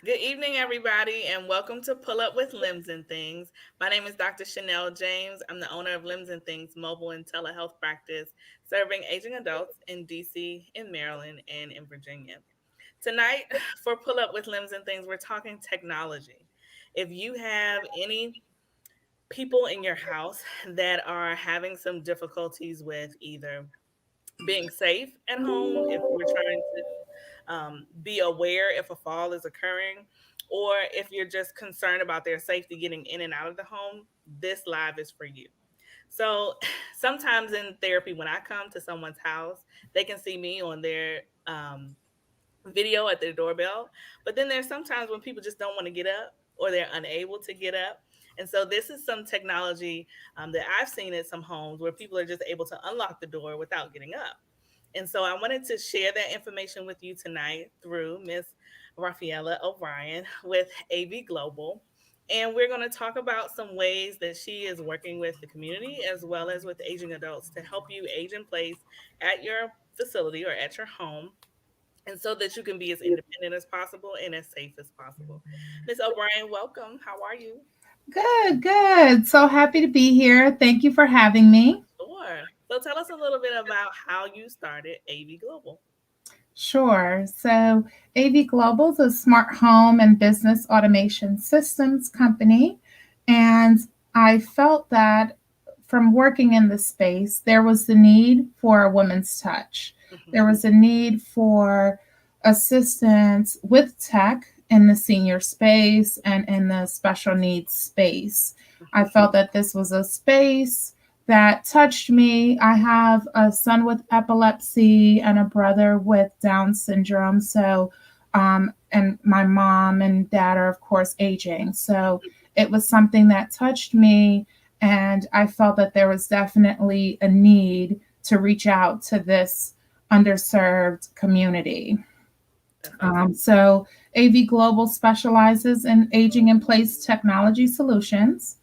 Good evening, everybody, and welcome to Pull Up with Limbs and Things. My name is Dr. Shanelle James. I'm the owner of Limbs and Things mobile and telehealth practice, serving aging adults in DC, in Maryland, and in Virginia. Tonight, for Pull Up with Limbs and Things, we're talking technology. If you have any people in your house that are having some difficulties with either being safe at home, if we're trying to be aware if a fall is occurring, or if you're just concerned about their safety getting in and out of the home, this live is for you. So sometimes in therapy, when I come to someone's house, they can see me on their video at their doorbell. But then there's sometimes when people just don't want to get up or they're unable to get up. And so this is some technology that I've seen at some homes where people are just able to unlock the door without getting up. And so I wanted to share that information with you tonight through Miss Raphaela O'Brien with AV Global. And we're going to talk about some ways that she is working with the community as well as with aging adults to help you age in place at your facility or at your home, and so that you can be as independent as possible and as safe as possible. Miss O'Brien, welcome. How are you? Good, good. So happy to be here. Thank you for having me. Sure. So tell us a little bit about how you started AV Global. Sure. So, AV Global is a smart home and business automation systems company. And I felt that from working in the space, there was the need for a woman's touch. There Hmm. was a need for assistance with tech in the senior space and in the special needs space. I felt that this was a space that touched me. I have a son with epilepsy and a brother with Down syndrome. And my mom and dad are, of course, aging. So it was something that touched me. And I felt that there was definitely a need to reach out to this underserved community. That's awesome. AV Global specializes in aging in place technology solutions,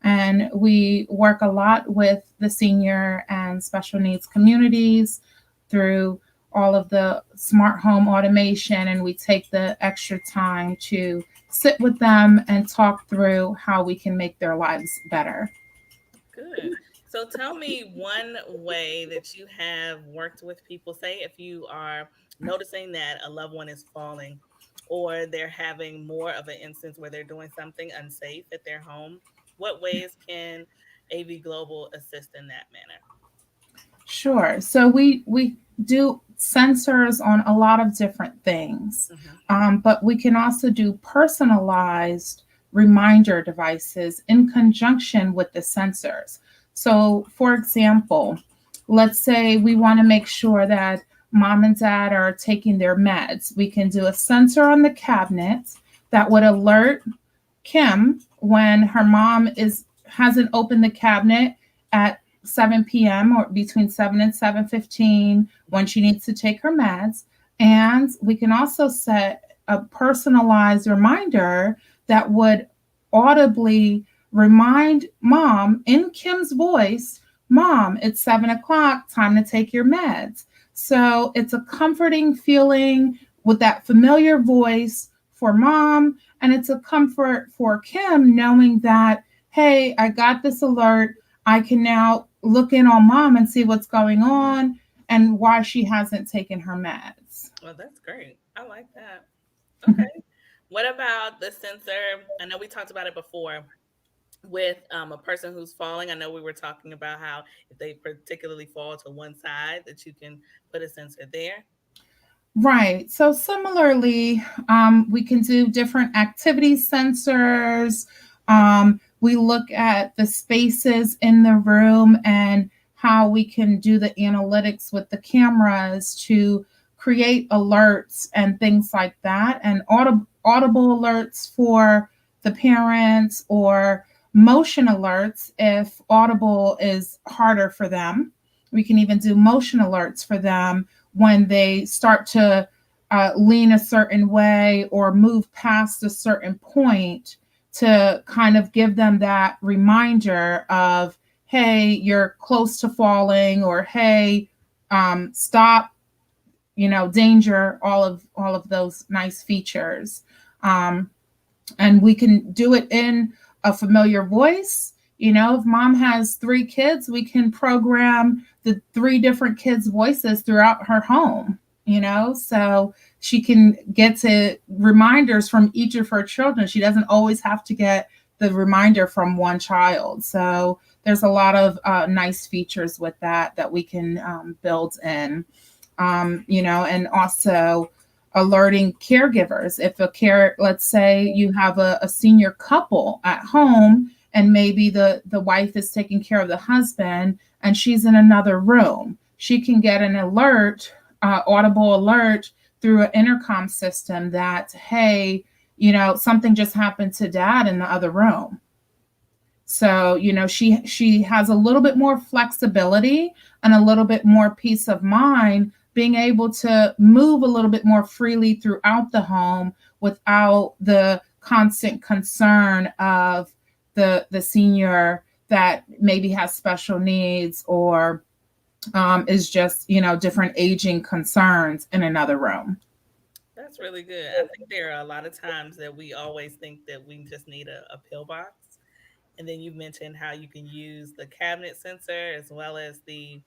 and we work a lot with the senior and special needs communities through all of the smart home automation. And we take the extra time to sit with them and talk through how we can make their lives better. Good. So tell me one way that you have worked with people. Say if you are noticing that a loved one is falling or they're having more of an instance where they're doing something unsafe at their home, what ways can AV Global assist in that manner? Sure. So we do sensors on a lot of different things, Hmm. but we can also do personalized reminder devices in conjunction with the sensors. So, for example, let's say we want to make sure that mom and dad are taking their meds. We can do a sensor on the cabinet that would alert Kim when her mom is hasn't opened the cabinet at 7 p.m. or between 7 and 7:15 when she needs to take her meds. And we can also set a personalized reminder that would audibly remind mom in Kim's voice, Mom, it's 7 o'clock, time to take your meds. So it's a comforting feeling with that familiar voice for mom. And it's a comfort for Kim knowing that, hey, I got this alert. I can now look in on mom and see what's going on and why she hasn't taken her meds. Well, that's great. I like that. Okay. What about the sensor? I know we talked about it before with a person who's falling. I know we were talking about how if they particularly fall to one side, that you can put a sensor there. Right. So similarly, we can do different activity sensors. We look at the spaces in the room and how we can do the analytics with the cameras to create alerts and things like that, and audible alerts for the parents or motion alerts if audible is harder for them. We can even do motion alerts for them when they start to lean a certain way or move past a certain point to kind of give them that reminder of, hey, you're close to falling, or hey, stop, danger, all of those nice features. And we can do it in a familiar voice. If mom has 3 kids, we can program the 3 different kids' voices throughout her home, so she can get to reminders from each of her children. She doesn't always have to get the reminder from one child. So there's a lot of nice features with that we can build in, and also alerting caregivers. If let's say you have a senior couple at home, and maybe the wife is taking care of the husband and she's in another room, she can get an alert, audible alert through an intercom system that, hey, something just happened to dad in the other room. So, she has a little bit more flexibility and a little bit more peace of mind, being able to move a little bit more freely throughout the home without the constant concern of the senior that maybe has special needs, or is just, different aging concerns in another room. That's really good. I think there are a lot of times that we always think that we just need a pillbox. And then you mentioned how you can use the cabinet sensor as well as the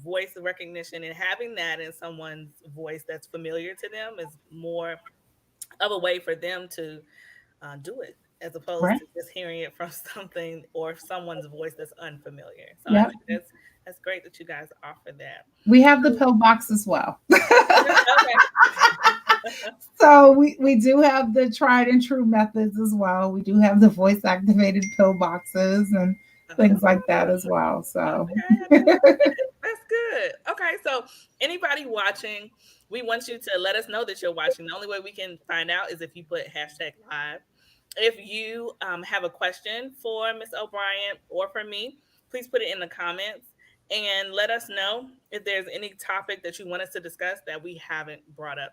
voice recognition, and having that in someone's voice that's familiar to them is more of a way for them to do it, as opposed Right. to just hearing it from something or someone's voice that's unfamiliar. So I Yep. think that's great that you guys offer that. We have the pillbox as well. Okay. So we do have the tried and true methods as well. We do have the voice activated pillboxes and things like that as well. So Okay, I didn't know that. That's good. Okay, so anybody watching, we want you to let us know that you're watching. The only way we can find out is if you put hashtag live. If you have a question for Miss O'Brien or for me, please put it in the comments and let us know if there's any topic that you want us to discuss that we haven't brought up.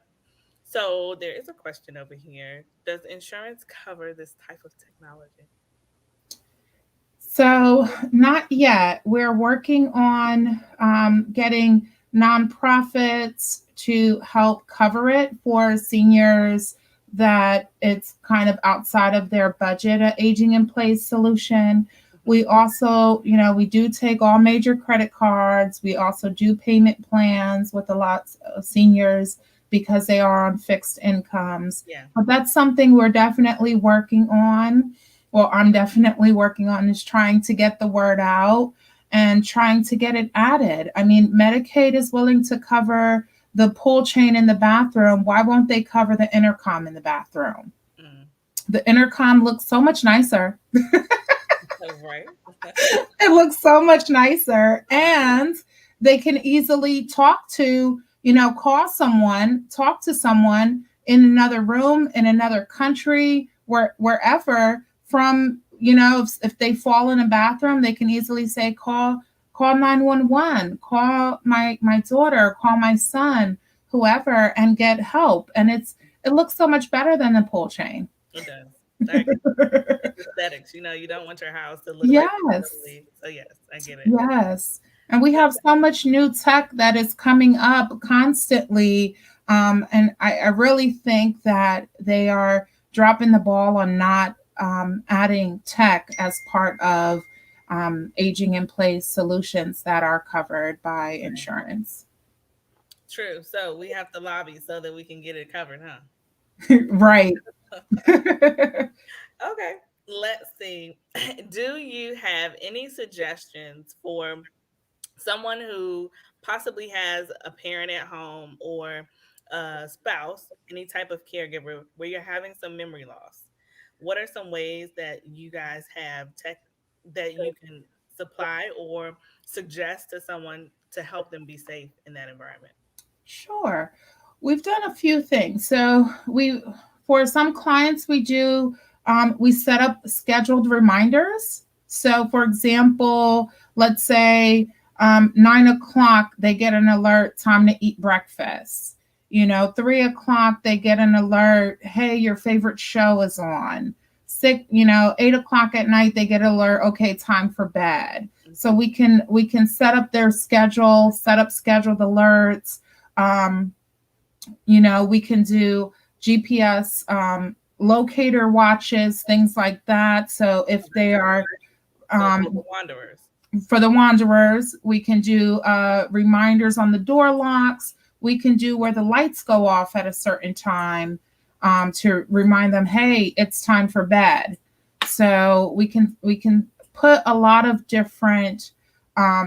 So there is a question over here. Does insurance cover this type of technology? So, not yet. We're working on getting nonprofits to help cover it for seniors that it's kind of outside of their budget, a aging in place solution. We also, we do take all major credit cards. We also do payment plans with a lot of seniors because they are on fixed incomes. Yeah. But that's something we're definitely working on. Well, I'm definitely working on, is trying to get the word out and trying to get it added. I mean, Medicaid is willing to cover the pull chain in the bathroom. Why won't they cover the intercom in the bathroom? Mm. The intercom looks so much nicer. Right. It looks so much nicer. And they can easily talk to, talk to someone in another room, in another country, wherever, from, if they fall in a bathroom, they can easily say, call 911, call my daughter, call my son, whoever, and get help. And it looks so much better than the pull chain. It does. I agree. It's aesthetics. You don't want your house to look like Yes. so yes, I get it. Yes. And we have so much new tech that is coming up constantly. And I really think that they are dropping the ball on not adding tech as part of aging in place solutions that are covered by insurance. True. So we have to lobby so that we can get it covered, huh? Right. Okay. Let's see. Do you have any suggestions for someone who possibly has a parent at home or a spouse, any type of caregiver where you're having some memory loss? What are some ways that you guys have tech that you can supply or suggest to someone to help them be safe in that environment? Sure. We've done a few things. So for some clients, we set up scheduled reminders. So for example, let's say 9 o'clock, they get an alert, time to eat breakfast. 3 o'clock, they get an alert, hey, your favorite show is on. 8 o'clock at night, they get an alert, okay, time for bed. So we can set up their schedule, set up scheduled alerts. We can do GPS locator watches, things like that. So if they are So for the um, wanderers. for the wanderers, we can do reminders on the door locks. We can do where the lights go off at a certain time to remind them, hey, it's time for bed. So we can put a lot of different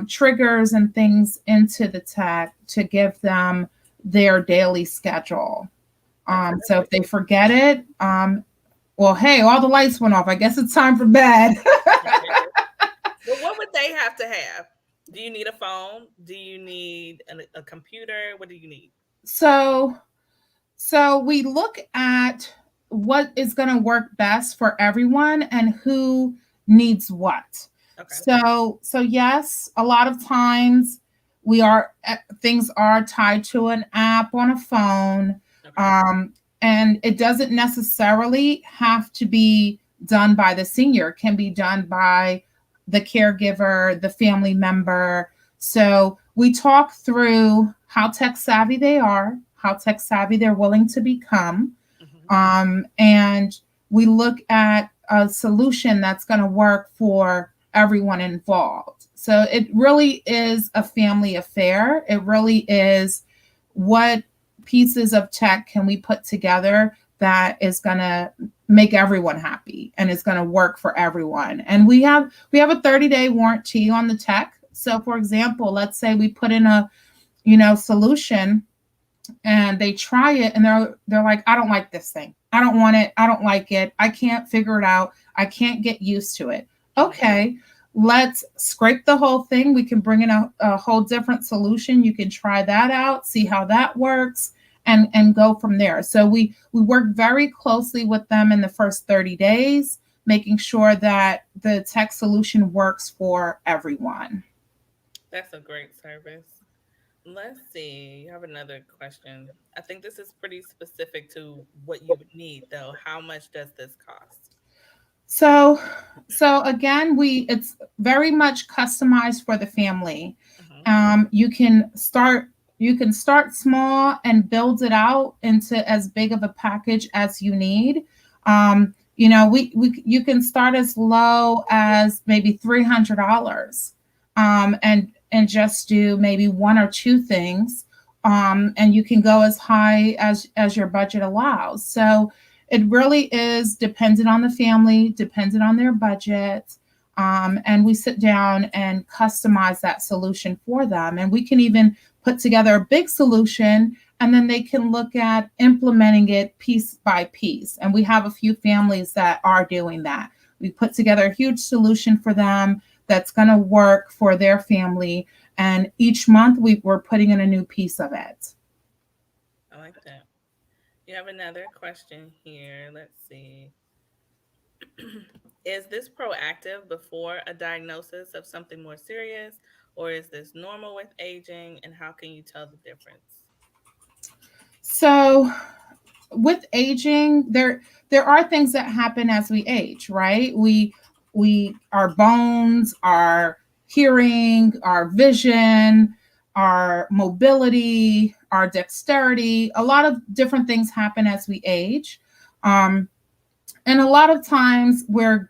triggers and things into the tech to give them their daily schedule. That's So if perfect. they forget it, well, hey, all the lights went off. I guess it's time for bed. But what would they have to have? Do you need a phone? Do you need a computer? What do you need? so So we look at what is going to work best for everyone and who needs what. Okay. So yes, a lot of times we are things are tied to an app on a phone, Okay. um, and it doesn't necessarily have to be done by the senior. It can be done by the caregiver, the family member. So we talk through how tech savvy they are, how tech savvy they're willing to become, Hmm. and we look at a solution that's going to work for everyone involved. So it really is a family affair. It really is what pieces of tech can we put together that is going to make everyone happy and is going to work for everyone. And we have a 30-day warranty on the tech. So for example, let's say we put in a solution and they try it and they're like, I don't like this thing, I don't want it, I don't like it, I can't figure it out, I can't get used to it. Hmm. Okay, let's scrape the whole thing. We can bring in a whole different solution. You can try that out, see how that works, and go from there. So we work very closely with them in the first 30 days, making sure that the tech solution works for everyone. That's a great service. Let's see. You have another question. I think this is pretty specific to what you would need, though. How much does this cost? So again, we it's very much customized for the family. Hmm. You can start small and build it out into as big of a package as you need. We you can start as low as maybe $300, and just do maybe one or two things, and you can go as high as your budget allows. So it really is dependent on the family, dependent on their budget. And we sit down and customize that solution for them. And we can even put together a big solution and then they can look at implementing it piece by piece. And we have a few families that are doing that. We put together a huge solution for them that's going to work for their family. And each month we're putting in a new piece of it. I like that. You have another question here. Let's see. Is this proactive before a diagnosis of something more serious, or is this normal with aging? And how can you tell the difference? So with aging, there are things that happen as we age, right? We our bones, our hearing, our vision, our mobility, our dexterity, a lot of different things happen as we age. Um, and a lot of times we're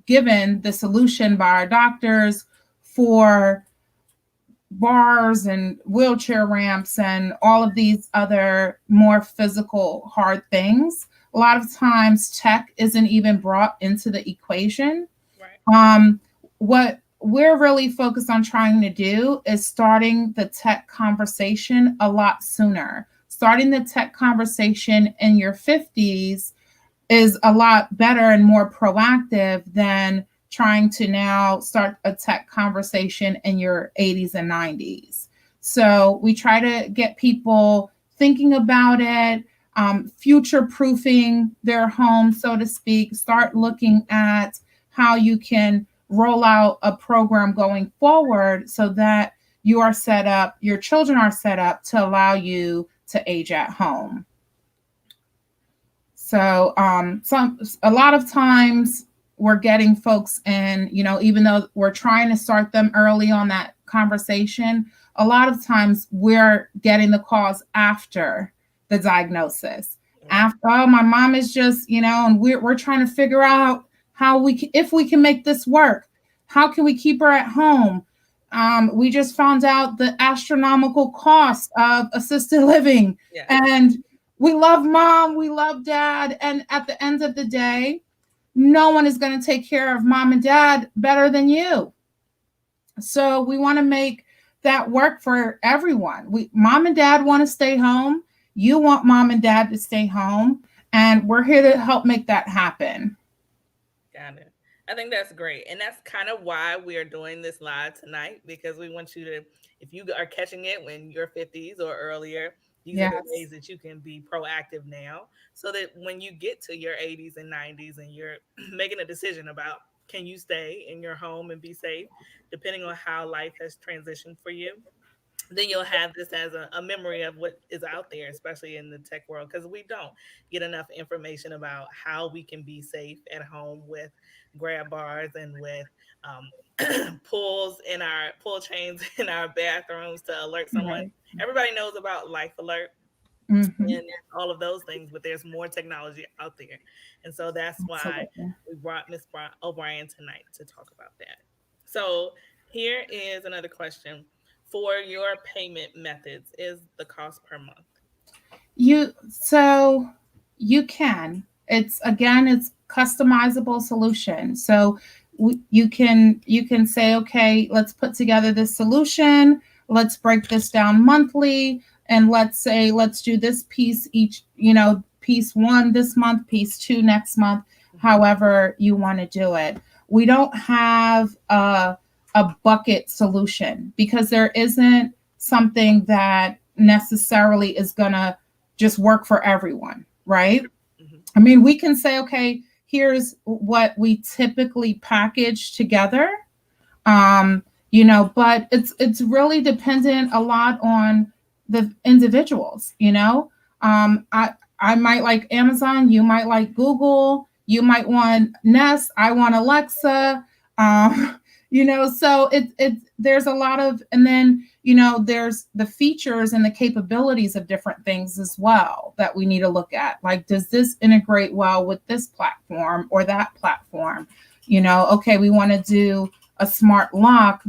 given the solution by our doctors for bars and wheelchair ramps and all of these other more physical hard things. A lot of times tech isn't even brought into the equation. Right. What we're really focused on trying to do is starting the tech conversation a lot sooner. Starting the tech conversation in your 50s is a lot better and more proactive than trying to now start a tech conversation in your 80s and 90s. So we try to get people thinking about it, future proofing their home, so to speak, start looking at how you can roll out a program going forward so that you are set up, your children are set up to allow you to age at home. So some a lot of times we're getting folks in, even though we're trying to start them early on that conversation, a lot of times we're getting the calls after the diagnosis. Right. After, oh, my mom is just, and we're trying to figure out how if we can make this work. How can we keep her at home? We just found out the astronomical cost of assisted living, Yes. and we love mom, we love dad, and at the end of the day, no one is going to take care of mom and dad better than you. So we want to make that work for everyone. Mom and dad want to stay home. You want mom and dad to stay home, and we're here to help make that happen. Got it. I think that's great. And that's kind of why we are doing this live tonight, because we want you to, if you are catching it when you're 50s or earlier, these are the Yes. ways that you can be proactive now, so that when you get to your 80s and 90s and you're making a decision about, can you stay in your home and be safe, depending on how life has transitioned for you, then you'll have this as a memory of what is out there, especially in the tech world, because we don't get enough information about how we can be safe at home with grab bars and with pulls in our pull chains in our bathrooms to alert someone. Right. Everybody knows about Life Alert Mm-hmm. and all of those things, but there's more technology out there. And so that's why Absolutely. we brought Miss O'Brien tonight to talk about that. So here is another question. For your payment methods, is the cost per month? So you can. It's customizable solution. So you can say, okay, let's put together this solution. Let's break this down monthly, and let's do this piece each. Piece one this month, piece two next month. Mhm. However you want to do it. We don't have a bucket solution because there isn't something that necessarily is gonna just work for everyone, right? Mhm. I mean, we can say, okay, here's what we typically package together. But it's really dependent a lot on the individuals, I might like Amazon, you might like Google, you might want Nest, I want Alexa. So there's a lot of, and then there's the features and the capabilities of different things as well that we need to look at. Like, does this integrate well with this platform or that platform? Okay, we want to do a smart lock.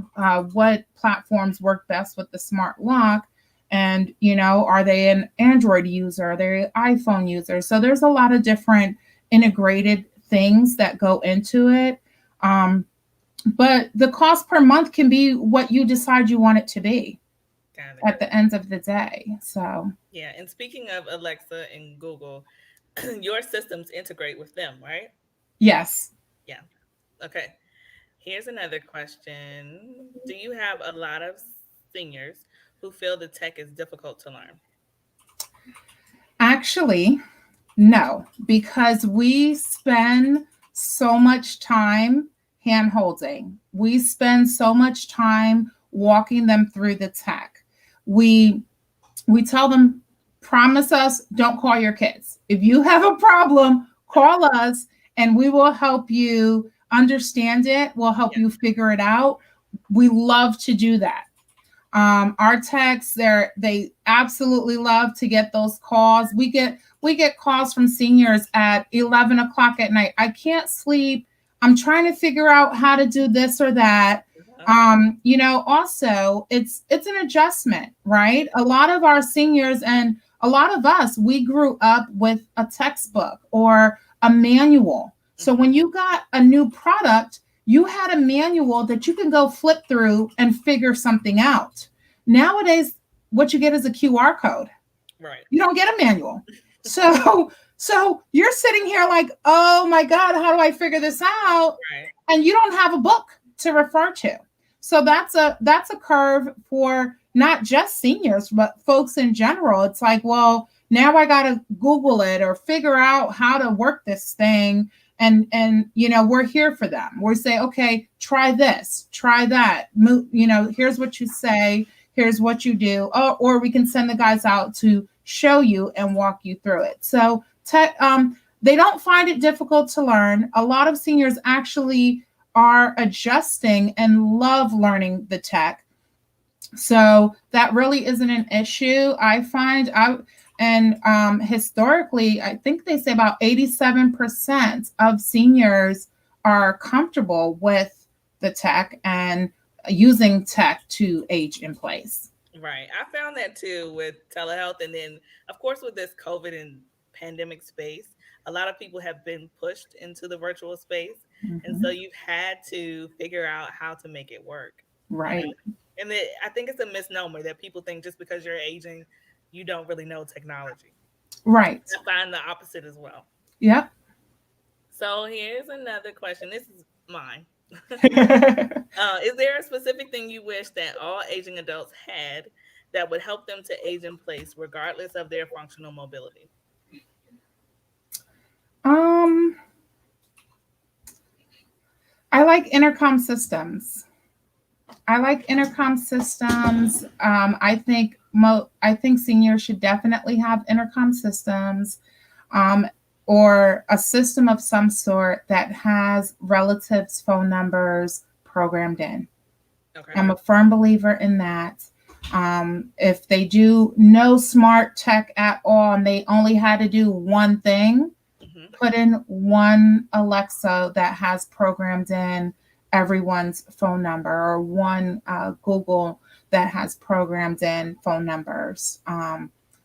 What platforms work best with the smart lock? And are they an Android user? Are they an iPhone user? So there's a lot of different integrated things that go into it. But the cost per month can be what you decide you want it to be Got it. at the end of the day. So Yeah. And speaking of Alexa and Google, your systems integrate with them, right? yes. Yeah. Okay. Here's another question. Do you have a lot of seniors who feel the tech is difficult to learn? Actually, no, because we spend so much time hand holding. We spend so much time walking them through the tech. We we tell them, promise us, don't call your kids. If you have a problem, call us and we will help you understand it. We'll help Yeah. you figure it out. We love to do that. Our techs, they absolutely love to get those calls. We get calls from seniors at 11 o'clock at night. I can't sleep. I'm trying to figure out how to do this or that. Uh-huh. Also, it's an adjustment, right? A lot of our seniors and a lot of us, we grew up with a textbook or a manual. So Mhm. when you got a new product, you had a manual that you can go flip through and figure something out. Nowadays, what you get is a QR code. Right. You don't get a manual. So you're sitting here like, oh my God, how do I figure this out? Right. And you don't have a book to refer to. So that's a curve for not just seniors, but folks in general. It's like, well, now I gotta Google it or figure out how to work this thing. And we're here for them. We say, okay, try this, try that. Here's what you say, here's what you do. Or we can send the guys out to show you and walk you through it. So they don't find it difficult to learn. A lot of seniors actually are adjusting and love learning the tech. So that really isn't an issue. I find And historically, I think they say about 87% of seniors are comfortable with the tech and using tech to age in place. Right. I found that too with telehealth. And then, of course, with this COVID and pandemic space, a lot of people have been pushed into the virtual space. And so Mhm. you've had to figure out how to make it work, you know? Right, And I think it's a misnomer that people think just because you're aging, you don't really know technology. right. I find the opposite as well. Yep. So here's another question. This is mine. Is there a specific thing you wish that all aging adults had that would help them to age in place regardless of their functional mobility? um, I like intercom systems. I like intercom systems. I think seniors should definitely have intercom systems, um, or a system of some sort that has relatives' phone numbers programmed in. Okay. I'm a firm believer in that. If they do no smart tech at all and they only had to do one thing, Hmm. put in one Alexa that has programmed in everyone's phone number, or one Google that has programmed in phone numbers.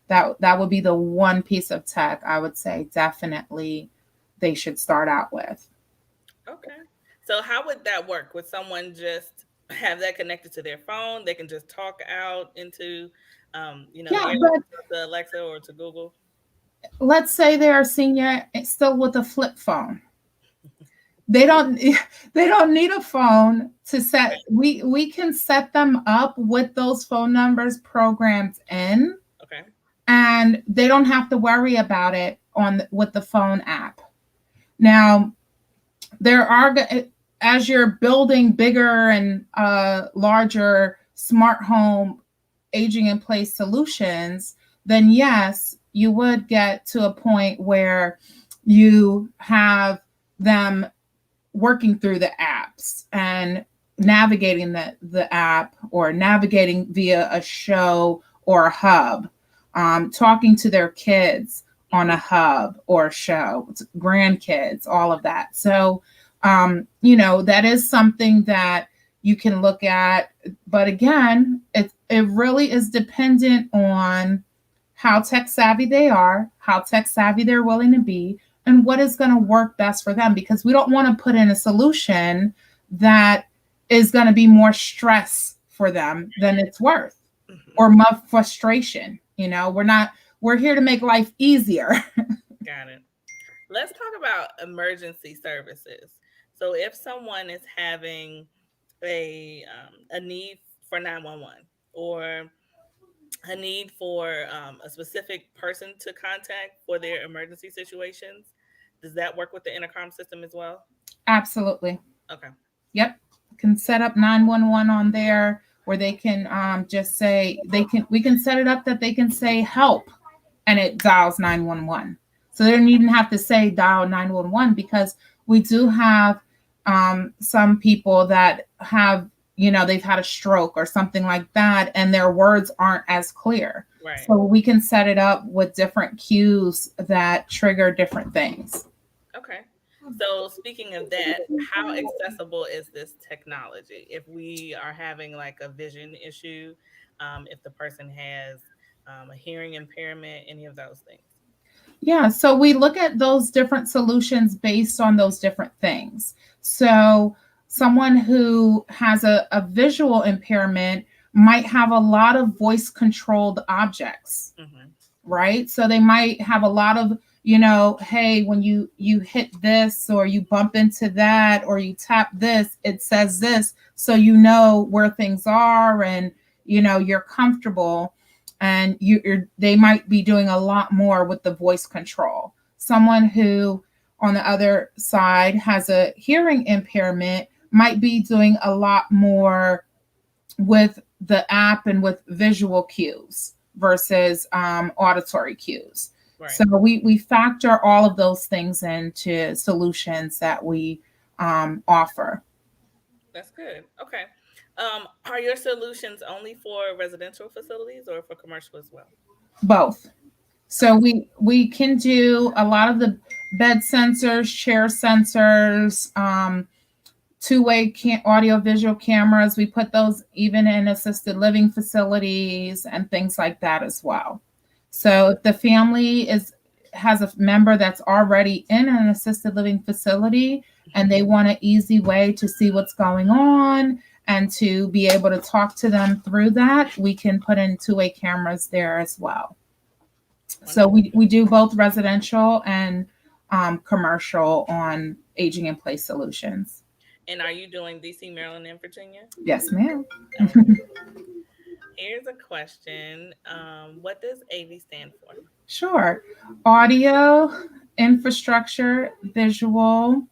That would be the one piece of tech I would say definitely they should start out with. Okay. So how would that work? Would someone just have that connected to their phone? They can just talk out into, the Yeah, air but to Alexa or to Google. let's say they're a senior still with a flip phone. They don't they don't need a phone to set. We can set them up with those phone numbers programmed in, Okay. and they don't have to worry about it on with the phone app. Now, there are, as you're building bigger and larger smart home aging in place solutions, then yes, you would get to a point where you have them working through the apps and navigating the app, or navigating via a show or a hub, talking to their kids on a Hmm. hub or a show, grandkids, all of that. So, that is something that you can look at. But again, it really is dependent on how tech savvy they are, how tech savvy they're willing to be, and what is going to work best for them, because we don't want to put in a solution that is going to be more stress for them than it's worth, Hmm. or more frustration. We're here to make life easier. Got it. Let's talk about emergency services. So if someone is having a need for 911, or a need for a specific person to contact for their emergency situations, does that work with the intercom system as well? Absolutely. Okay. Yep. Can set up 911 on there, where they can just say, we can set it up that they can say help, and it dials 911. So they don't even have to say dial 911, because we do have some people that have, they've had a stroke or something like that, and their words aren't as clear. Right. So we can set it up with different cues that trigger different things. Okay. So speaking of that, how accessible is this technology? If we are having like a vision issue, if the person has a hearing impairment, any of those things. Yeah, so we look at those different solutions based on those different things. So, someone who has a visual impairment might have a lot of voice controlled objects, Hmm. right? So they might have a lot of, hey, when you hit this, or you bump into that, or you tap this, it says this, so you know where things are, and you're comfortable, and they might be doing a lot more with the voice control. Someone who, on the other side, has a hearing impairment might be doing a lot more with the app and with visual cues versus auditory cues. Right. So we factor all of those things into solutions that we offer. That's good. Okay. Are your solutions only for residential facilities or for commercial as well? Both. So we can do a lot of the bed sensors, chair sensors, two-way audio visual cameras. We put those even in assisted living facilities and things like that as well. So if the family has a member that's already in an assisted living facility and they want an easy way to see what's going on and to be able to talk to them through that, we can put in two-way cameras there as well. So Wonderful. we do both residential and commercial on aging in place solutions. And are you doing DC, Maryland, and Virginia? Yes, ma'am. Okay. Here's a question. What does AV stand for? Sure. Audio, infrastructure, visual,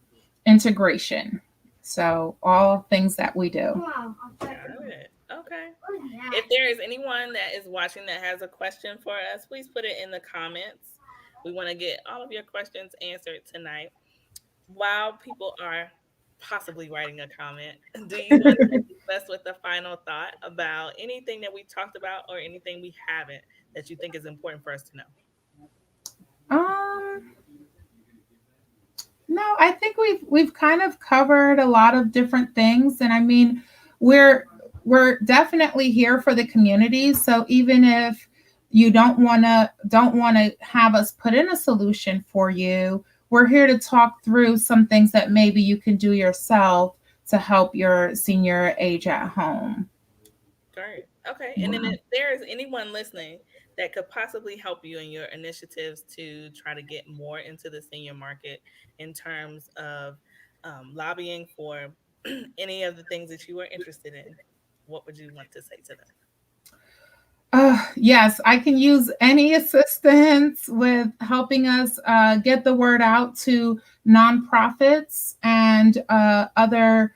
integration. So all things that we do. Got it. Okay. If there is anyone that is watching that has a question for us, please put it in the comments. We want to get all of your questions answered tonight. While people are possibly writing a comment, do you want to leave us with a final thought about anything that we talked about or anything we haven't that you think is important for us to know? Um, no, I think we've kind of covered a lot of different things, and I mean, we're we're definitely here for the community. So even if you don't want to have us put in a solution for you, we're here to talk through some things that maybe you can do yourself to help your senior age at home. Great. Okay. And then Yeah. if there is anyone listening that could possibly help you in your initiatives to try to get more into the senior market in terms of lobbying for any of the things that you are interested in, what would you want to say to them? Yes, I can use any assistance with helping us get the word out to nonprofits and other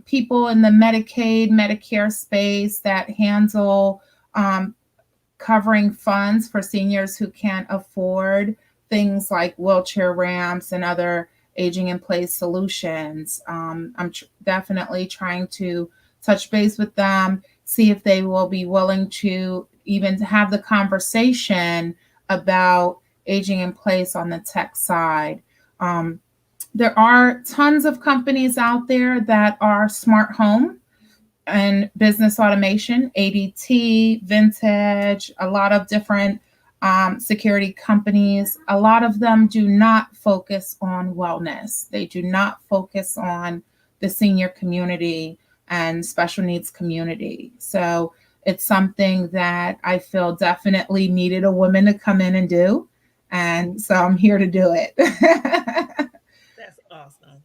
people in the Medicaid, Medicare space that handle um, covering funds for seniors who can't afford things like wheelchair ramps and other aging in place solutions. I'm definitely trying to touch base with them, see if they will be willing to even have the conversation about aging in place on the tech side. Um, there are tons of companies out there that are smart home and business automation, ADT, Vintage, a lot of different security companies. A lot of them do not focus on wellness. They do not focus on the senior community and special needs community. So it's something that I feel definitely needed a woman to come in and do. And so I'm here to do it. That's awesome.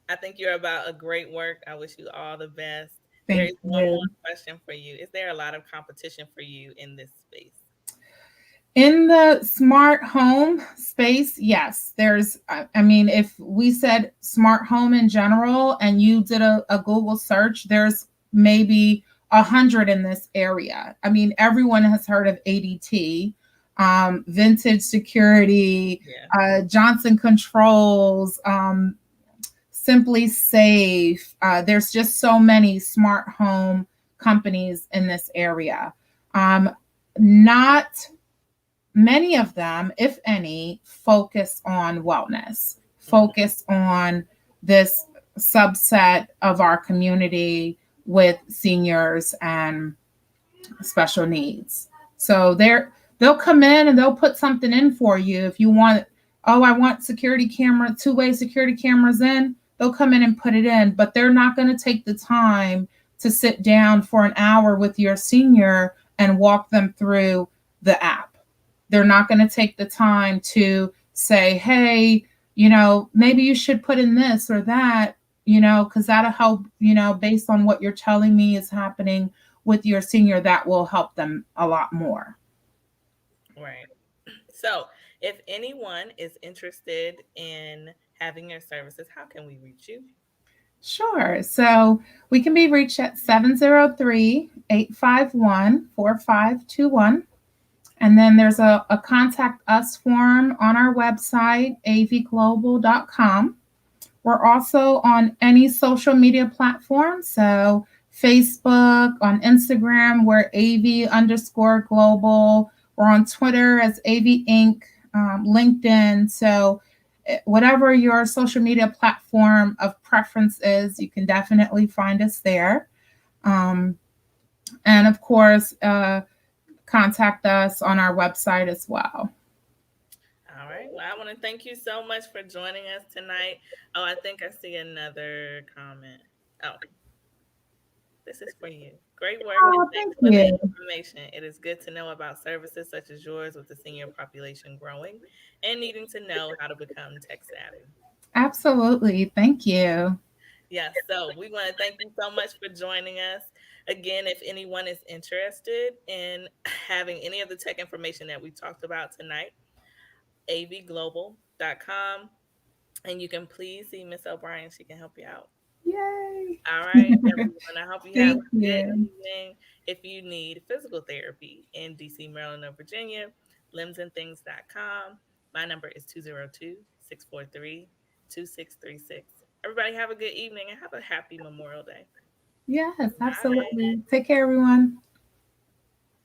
I think you're about a great work. I wish you all the best. There Thank is one more you. question for you. Is there a lot of competition for you in this space? In the smart home space, yes, there's, I mean, if we said smart home in general and you did a Google search, there's maybe 100 in this area. I mean, everyone has heard of ADT, Vintage Security, Yeah. Johnson Controls, Simply Safe. There's just so many smart home companies in this area. Not many of them, if any, focus on wellness, Mhm. focus on this subset of our community with seniors and special needs. So they'll come in and they'll put something in for you if you want. Oh, I want security camera, two-way security cameras in. They'll come in and put it in, but they're not going to take the time to sit down for an hour with your senior and walk them through the app. They're not going to take the time to say, hey, maybe you should put in this or that, because that'll help, based on what you're telling me is happening with your senior, that will help them a lot more. Right. So, if anyone is interested in having your services, how can we reach you? Sure. So we can be reached at 703-851-4521. And then there's a contact us form on our website, avglobal.com. We're also on any social media platform. So Facebook, on Instagram, we're AV_global. We're on Twitter as AV Inc., LinkedIn. So, whatever your social media platform of preference is, you can definitely find us there. Um, and of course, contact us on our website as well. All right. Well, I want to thank you so much for joining us tonight. Oh, I think I see another comment. Oh, this is for you. Great work and Oh, thanks thank for the you. information. It is good to know about services such as yours with the senior population growing and needing to know how to become tech savvy. Absolutely. Thank you. Yes, so we want to thank you so much for joining us. Again, if anyone is interested in having any of the tech information that we talked about tonight, avglobal.com, and you can please see Miss O'Brien. She can help you out. Yay. All right, everyone. I hope you have Thank a good you. evening. If you need physical therapy in DC, Maryland, or Virginia, LimbsNThings.com. My number is 202-643-2636. Everybody have a good evening and have a happy Memorial Day. Yes, Bye. absolutely. Take care, everyone.